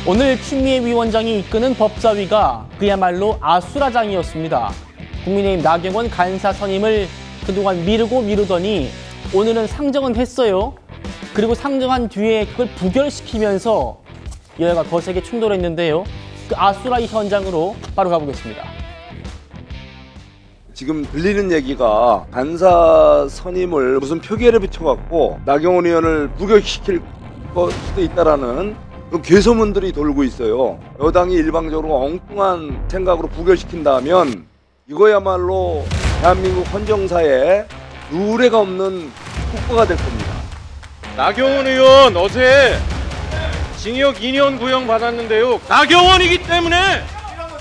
오늘 추미애 위원장이 이끄는 법사위가 그야말로 아수라장이었습니다. 국민의힘 나경원 간사 선임을 그동안 미루더니 오늘은 상정은 했어요. 그리고 상정한 뒤에 그걸 부결시키면서 여야가 거세게 충돌했는데요. 그 아수라의 현장으로 바로 가보겠습니다. 지금 들리는 얘기가 간사 선임을 무슨 표결에 붙여갖고 나경원 의원을 부결시킬 수도 있다라는 그런 괴소문들이 돌고 있어요. 여당이 일방적으로 엉뚱한 생각으로 부결시킨다면 이거야말로 대한민국 헌정사에 누래가 없는 국가가 될 겁니다. 나경원 의원 어제 징역 2년 구형 받았는데요. 나경원이기 때문에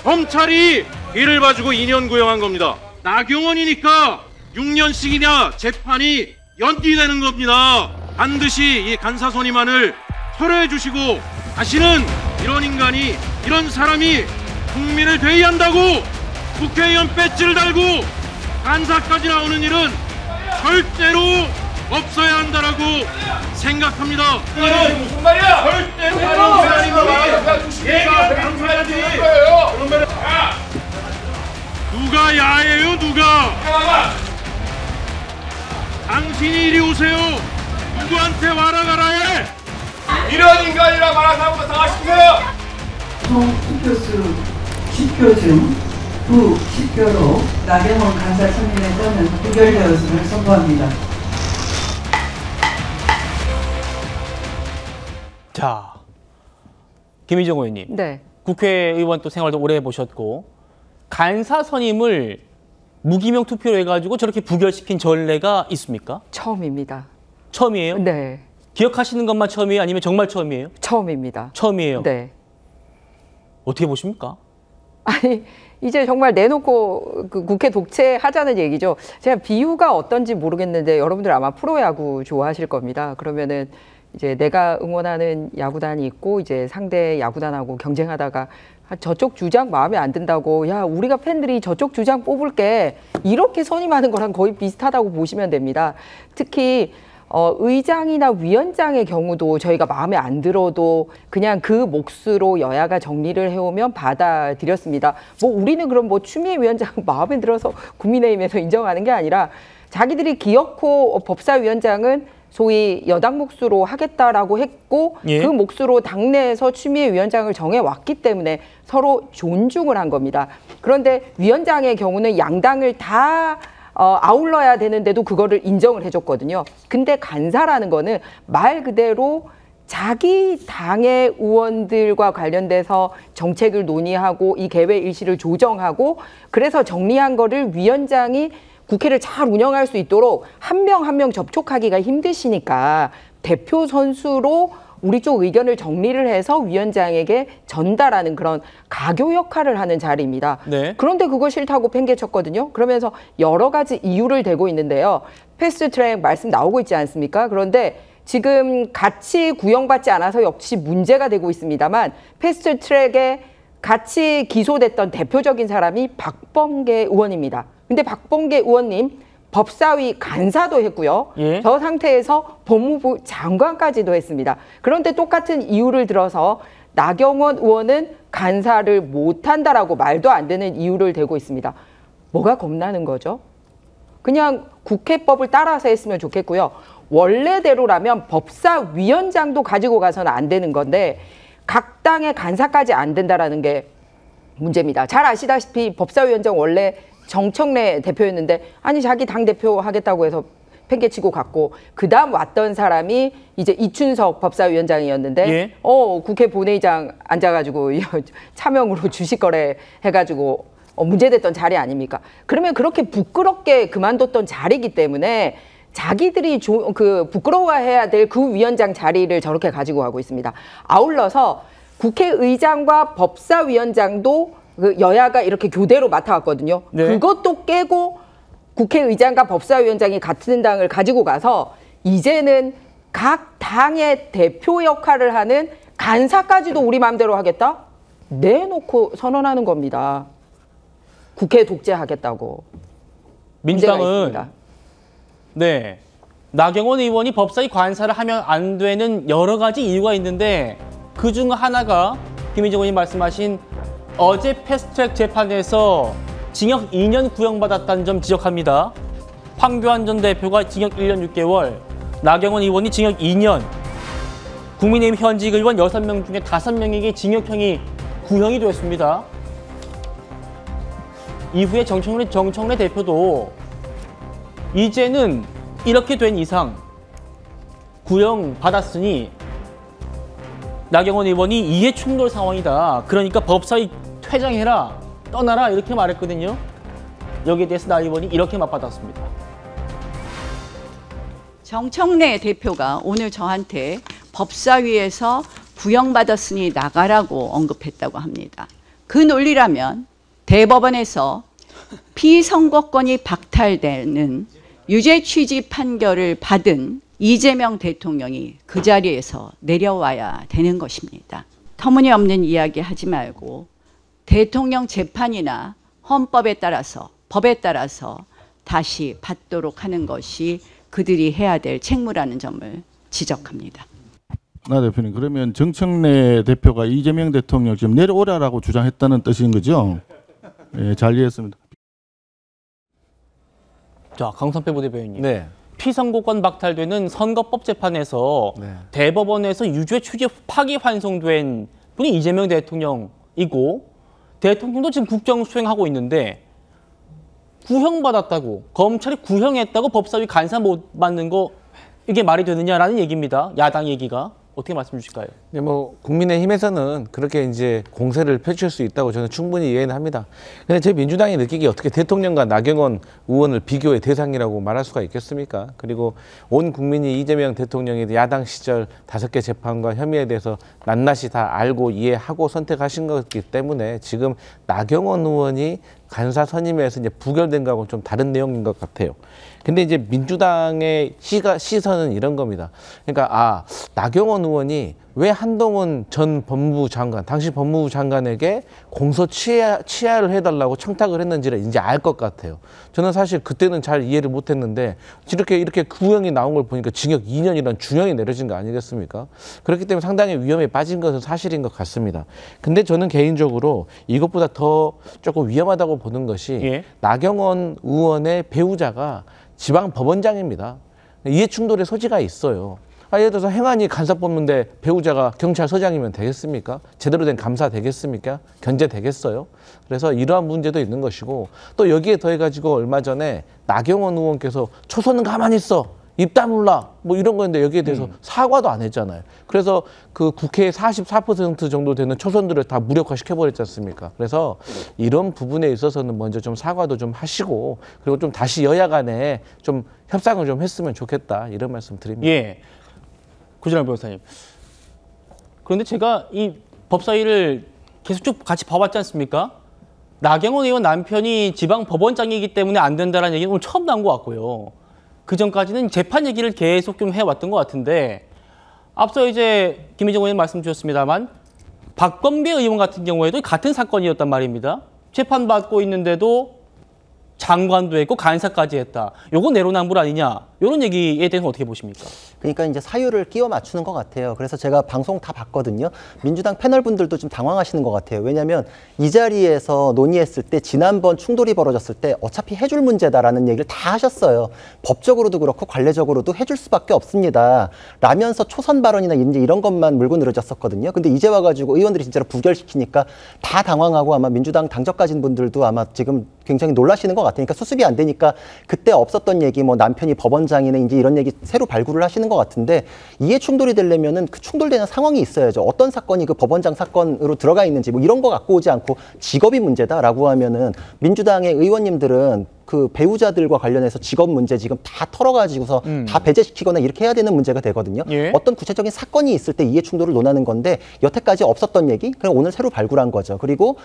검찰이 뒤를 봐주고 2년 구형한 겁니다. 나경원이니까 6년씩이나 재판이 연기되는 겁니다. 반드시 이 간사 선임안을 철회해 주시고 다시는 이런 인간이, 이런 사람이 국민을 대의한다고 국회의원 배지를 달고 간사까지 나오는 일은 절대로 없어야 한다라고 생각합니다. 무슨 말이야? 절대로 누가 야예요? 누가? 당신이 이리 오세요. 누구한테 와라 가라 해? 이런 인간이라 말하는 사람부터 사과시키세요. 총 투표수 10표 중 부 10표로 나경원 간사 선임의 건은 부결되었음을 선포합니다. 자, 김희정 의원님. 네. 국회의원 또 생활도 오래 해보셨고 간사 선임을 무기명 투표로 해가지고 저렇게 부결시킨 전례가 있습니까? 처음입니다. 처음이에요? 네. 기억하시는 것만 처음이에요? 아니면 정말 처음이에요? 처음입니다. 처음이에요? 네. 어떻게 보십니까? 아니, 이제 정말 내놓고 그 국회 독재하자는 얘기죠. 제가 비유가 어떤지 모르겠는데 여러분들 아마 프로야구 좋아하실 겁니다. 그러면은 이제 내가 응원하는 야구단이 있고 이제 상대 야구단하고 경쟁하다가 저쪽 주장 마음에 안 든다고 야 우리가 팬들이 저쪽 주장 뽑을게 이렇게 선임하는 거랑 거의 비슷하다고 보시면 됩니다. 특히 의장이나 위원장의 경우도 저희가 마음에 안 들어도 그냥 그 몫으로 여야가 정리를 해오면 받아들였습니다. 뭐 우리는 그럼 뭐 추미애 위원장 마음에 들어서 국민의힘에서 인정하는 게 아니라 자기들이 기어코 법사위원장은 소위 여당 몫으로 하겠다라고 했고 예. 그 몫으로 당내에서 추미애 위원장을 정해왔기 때문에 서로 존중을 한 겁니다. 그런데 위원장의 경우는 양당을 다 아울러야 되는데도 그거를 인정을 해줬거든요. 근데 간사라는 거는 말 그대로 자기 당의 의원들과 관련돼서 정책을 논의하고 이 개회 일시를 조정하고 그래서 정리한 거를 위원장이 국회를 잘 운영할 수 있도록 한 명 한 명 접촉하기가 힘드시니까 대표 선수로 우리 쪽 의견을 정리를 해서 위원장에게 전달하는 그런 가교 역할을 하는 자리입니다. 네. 그런데 그거 싫다고 팽개쳤거든요. 그러면서 여러 가지 이유를 대고 있는데요. 패스트트랙 말씀 나오고 있지 않습니까? 그런데 지금 같이 구형받지 않아서 역시 문제가 되고 있습니다만 패스트트랙에 같이 기소됐던 대표적인 사람이 박범계 의원입니다. 근데 박범계 의원님 법사위 간사도 했고요. 예. 저 상태에서 법무부 장관까지도 했습니다. 그런데 똑같은 이유를 들어서 나경원 의원은 간사를 못한다라고 말도 안 되는 이유를 대고 있습니다. 뭐가 겁나는 거죠? 그냥 국회법을 따라서 했으면 좋겠고요. 원래대로라면 법사위원장도 가지고 가서는 안 되는 건데 각 당의 간사까지 안 된다라는 게 문제입니다. 잘 아시다시피 법사위원장 원래 정청래 대표였는데 아니 자기 당대표 하겠다고 해서 팽개치고 갔고 그다음 왔던 사람이 이제 이춘석 법사위원장이었는데 예. 국회 본회의장 앉아가지고 차명으로 주식거래 해가지고 문제됐던 자리 아닙니까? 그러면 그렇게 부끄럽게 그만뒀던 자리이기 때문에 자기들이 부끄러워해야 될 그 위원장 자리를 저렇게 가지고 가고 있습니다. 아울러서 국회의장과 법사위원장도 그 여야가 이렇게 교대로 맡아왔거든요. 네. 그것도 깨고 국회의장과 법사위원장이 같은 당을 가지고 가서 이제는 각 당의 대표 역할을 하는 간사까지도 우리 마음대로 하겠다? 내놓고 선언하는 겁니다. 국회 독재하겠다고. 민주당은 네, 나경원 의원이 법사위 관사를 하면 안 되는 여러 가지 이유가 있는데 그중 하나가 김희정 의원님 말씀하신 어제 패스트트랙 재판에서 징역 2년 구형받았다는 점 지적합니다. 황교안 전 대표가 징역 1년 6개월, 나경원 의원이 징역 2년, 국민의힘 현직 의원 6명 중에 5명에게 징역형이 구형이 됐습니다. 이후에 정청래 대표도 이제는 이렇게 된 이상 구형 받았으니 나경원 의원이 이해충돌 상황이다. 그러니까 법사위 퇴장해라, 떠나라 이렇게 말했거든요. 여기에 대해서 나 의원이 이렇게 맞받았습니다. 정청래 대표가 오늘 저한테 법사위에서 구형받았으니 나가라고 언급했다고 합니다. 그 논리라면 대법원에서 피선거권이 박탈되는 유죄 취지 판결을 받은 이재명 대통령이 그 자리에서 내려와야 되는 것입니다. 터무니없는 이야기 하지 말고 대통령 재판이나 헌법에 따라서 법에 따라서 다시 받도록 하는 것이 그들이 해야 될 책무라는 점을 지적합니다. 나 대표님, 그러면 정청래 대표가 이재명 대통령 지금 내려오라라고 주장했다는 뜻인 거죠? 예, 잘 이해했습니다. 자, 강성패 부대변인님. 네. 피선거권 박탈되는 선거법 재판에서 네. 대법원에서 유죄 취지 파기환송된 분이 이재명 대통령이고 대통령도 지금 국정 수행하고 있는데 구형받았다고, 검찰이 구형했다고 법사위 간사 못 받는 거 이게 말이 되느냐라는 얘기입니다. 야당 얘기가. 어떻게 말씀 주실까요? 네, 뭐 국민의힘에서는 그렇게 이제 공세를 펼칠 수 있다고 저는 충분히 이해는 합니다. 근데 제 민주당이 느끼기에 어떻게 대통령과 나경원 의원을 비교의 대상이라고 말할 수가 있겠습니까? 그리고 온 국민이 이재명 대통령의 야당 시절 5개 재판과 혐의에 대해서 낱낱이 다 알고 이해하고 선택하신 거기 때문에 지금 나경원 의원이 간사 선임에서 이제 부결된 거하고는 좀 다른 내용인 것 같아요. 근데 이제 민주당의 시선은 이런 겁니다. 그러니까 나경원 의원이 왜 한동훈 전 법무부 장관, 당시 법무부 장관에게 공소 취하를 해달라고 청탁을 했는지를 이제 알 것 같아요. 저는 사실 그때는 잘 이해를 못했는데 이렇게 구형이 나온 걸 보니까 징역 2년이라는 중형이 내려진 거 아니겠습니까? 그렇기 때문에 상당히 위험에 빠진 것은 사실인 것 같습니다. 근데 저는 개인적으로 이것보다 더 조금 위험하다고 보는 것이 나경원 의원의 배우자가 지방 법원장입니다. 이해충돌의 소지가 있어요. 예를 들어서 행안위 간사 뽑는데 배우자가 경찰서장이면 되겠습니까? 제대로 된 감사 되겠습니까? 견제 되겠어요? 그래서 이러한 문제도 있는 것이고, 또 여기에 더해가지고 얼마 전에 나경원 의원께서 초선은 가만히 있어, 입 다물라, 뭐 이런 건데 여기에 대해서 사과도 안 했잖아요. 그래서 그 국회의 44% 정도 되는 초선들을 다 무력화시켜버렸지 않습니까? 그래서 이런 부분에 있어서는 먼저 좀 사과도 좀 하시고, 그리고 좀 다시 여야 간에 좀 협상을 좀 했으면 좋겠다, 이런 말씀 드립니다. 예. 구준환 변호사님. 그런데 제가 이 법사위를 계속 쭉 같이 봐왔지 않습니까? 나경원 의원 남편이 지방 법원장이기 때문에 안 된다는 얘기는 오늘 처음 나온 것 같고요. 그 전까지는 재판 얘기를 계속 좀 해왔던 것 같은데, 앞서 이제 김희정 의원 말씀 주셨습니다만 박범계 의원 같은 경우에도 같은 사건이었단 말입니다. 재판받고 있는데도 장관도 했고 간사까지 했다. 요거 내로남불 아니냐? 이런 얘기에 대해서 어떻게 보십니까? 그러니까 이제 사유를 끼워 맞추는 것 같아요. 그래서 제가 방송 다 봤거든요. 민주당 패널 분들도 좀 당황하시는 것 같아요. 왜냐하면 이 자리에서 논의했을 때 지난번 충돌이 벌어졌을 때 어차피 해줄 문제다라는 얘기를 다 하셨어요. 법적으로도 그렇고 관례적으로도 해줄 수밖에 없습니다. 라면서 초선 발언이나 이제 이런 것만 물고 늘어졌었거든요. 근데 이제 와가지고 의원들이 진짜로 부결시키니까 다 당황하고 아마 민주당 당적 가진 분들도 아마 지금 굉장히 놀라시는 것 같으니까 수습이 안 되니까 그때 없었던 얘기 뭐 남편이 법원장이네 이제 이런 얘기 새로 발굴을 하시는 것 같은데, 이해 충돌이 되려면은 그 충돌되는 상황이 있어야죠. 어떤 사건이 그 법원장 사건으로 들어가 있는지 뭐 이런 거 갖고 오지 않고 직업이 문제다라고 하면은 민주당의 의원님들은 그 배우자들과 관련해서 직업 문제 지금 다 털어가지고서 다 배제시키거나 이렇게 해야 되는 문제가 되거든요. 어떤 구체적인 사건이 있을 때 이해 충돌을 논하는 건데 여태까지 없었던 얘기, 그냥 오늘 새로 발굴한 거죠. 그리고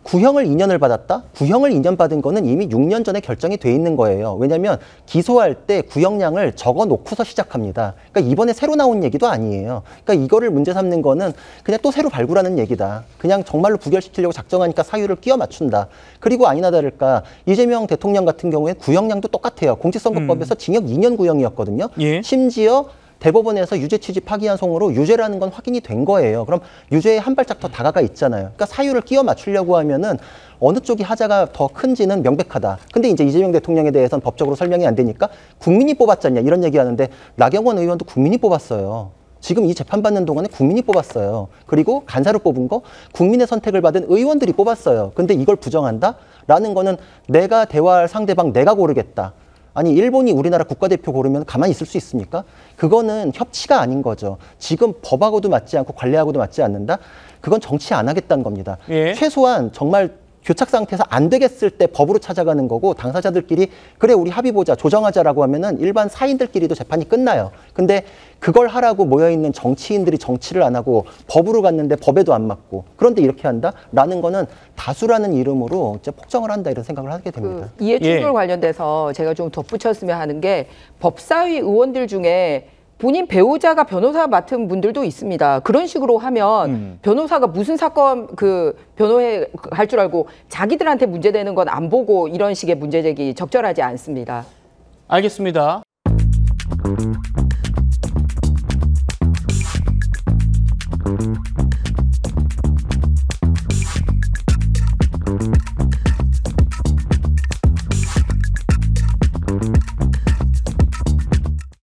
구형을 2년을 받았다? 구형을 2년 받은 거는 이미 6년 전에 결정이 돼 있는 거예요. 왜냐하면 기소할 때 구형량을 적어 놓고서 시작합니다. 그러니까 이번에 새로 나온 얘기도 아니에요. 그러니까 이거를 문제 삼는 거는 그냥 또 새로 발굴하는 얘기다. 그냥 정말로 부결시키려고 작정하니까 사유를 끼워 맞춘다. 그리고 아니나 다를까 이재명 대통령 같은 경우에 구형량도 똑같아요. 공직선거법에서 징역 2년 구형이었거든요. 심지어 대법원에서 유죄 취지 파기환송으로 유죄라는 건 확인이 된 거예요. 그럼 유죄에 한 발짝 더 다가가 있잖아요. 그러니까 사유를 끼워 맞추려고 하면은 어느 쪽이 하자가 더 큰지는 명백하다. 근데 이제 이재명 대통령에 대해서는 법적으로 설명이 안 되니까 국민이 뽑았지 않냐 이런 얘기하는데 나경원 의원도 국민이 뽑았어요. 지금 이 재판받는 동안에 국민이 뽑았어요. 그리고 간사로 뽑은 거 국민의 선택을 받은 의원들이 뽑았어요. 근데 이걸 부정한다? 라는 거는 내가 대화할 상대방 내가 고르겠다. 아니 일본이 우리나라 국가대표 고르면 가만히 있을 수 있습니까? 그거는 협치가 아닌 거죠. 지금 법하고도 맞지 않고 관례하고도 맞지 않는다? 그건 정치 안 하겠다는 겁니다. 예. 최소한 정말 교착 상태에서 안 되겠을 때 법으로 찾아가는 거고 당사자들끼리 그래 우리 합의 보자 조정하자라고 하면은 일반 사인들끼리도 재판이 끝나요. 근데 그걸 하라고 모여있는 정치인들이 정치를 안 하고 법으로 갔는데 법에도 안 맞고 그런데 이렇게 한다라는 거는 다수라는 이름으로 이제 폭정을 한다 이런 생각을 하게 됩니다. 그 이해충돌 예. 관련돼서 제가 좀 덧붙였으면 하는 게 법사위 의원들 중에 본인 배우자가 변호사 맡은 분들도 있습니다. 그런 식으로 하면 변호사가 무슨 사건 그 변호해 할 줄 알고 자기들한테 문제되는 건 안 보고 이런 식의 문제 제기 적절하지 않습니다. 알겠습니다.